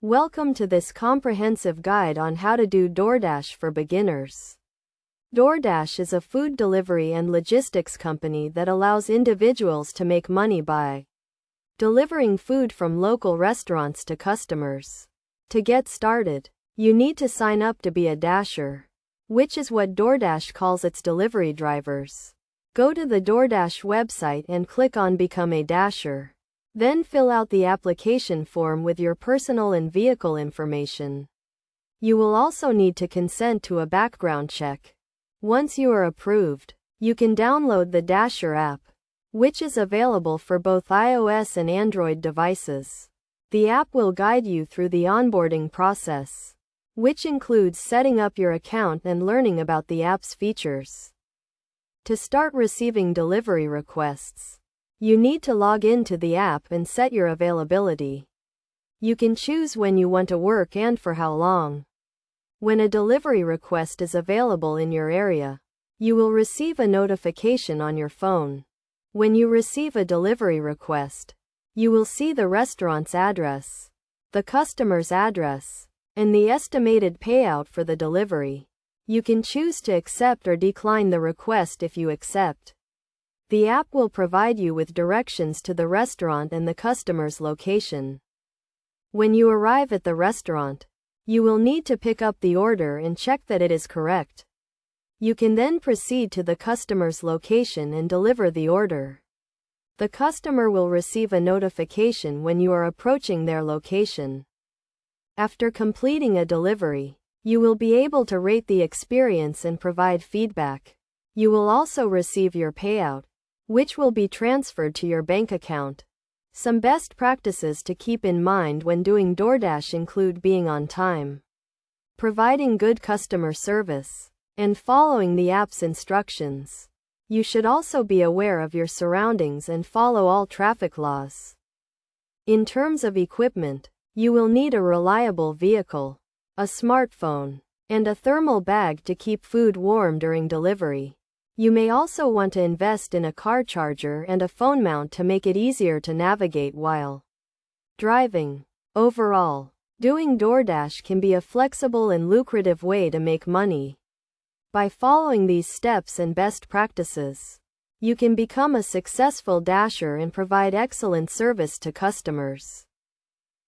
Welcome to this comprehensive guide on how to do DoorDash for beginners. DoorDash is a food delivery and logistics company that allows individuals to make money by delivering food from local restaurants to customers. To get started, you need to sign up to be a Dasher, which is what DoorDash calls its delivery drivers. Go to the DoorDash website and click on Become a Dasher. Then fill out the application form with your personal and vehicle information. You will also need to consent to a background check. Once you are approved, you can download the Dasher app, which is available for both iOS and Android devices. The app will guide you through the onboarding process, which includes setting up your account and learning about the app's features. To start receiving delivery requests, you need to log into the app and set your availability. You can choose when you want to work and for how long. When a delivery request is available in your area, you will receive a notification on your phone. When you receive a delivery request, you will see the restaurant's address, the customer's address, and the estimated payout for the delivery. You can choose to accept or decline the request. If you accept, the app will provide you with directions to the restaurant and the customer's location. When you arrive at the restaurant, you will need to pick up the order and check that it is correct. You can then proceed to the customer's location and deliver the order. The customer will receive a notification when you are approaching their location. After completing a delivery, you will be able to rate the experience and provide feedback. You will also receive your payout, which will be transferred to your bank account. Some best practices to keep in mind when doing DoorDash include being on time, providing good customer service, and following the app's instructions. You should also be aware of your surroundings and follow all traffic laws. In terms of equipment, you will need a reliable vehicle, a smartphone, and a thermal bag to keep food warm during delivery. You may also want to invest in a car charger and a phone mount to make it easier to navigate while driving. Overall, doing DoorDash can be a flexible and lucrative way to make money. By following these steps and best practices, you can become a successful Dasher and provide excellent service to customers.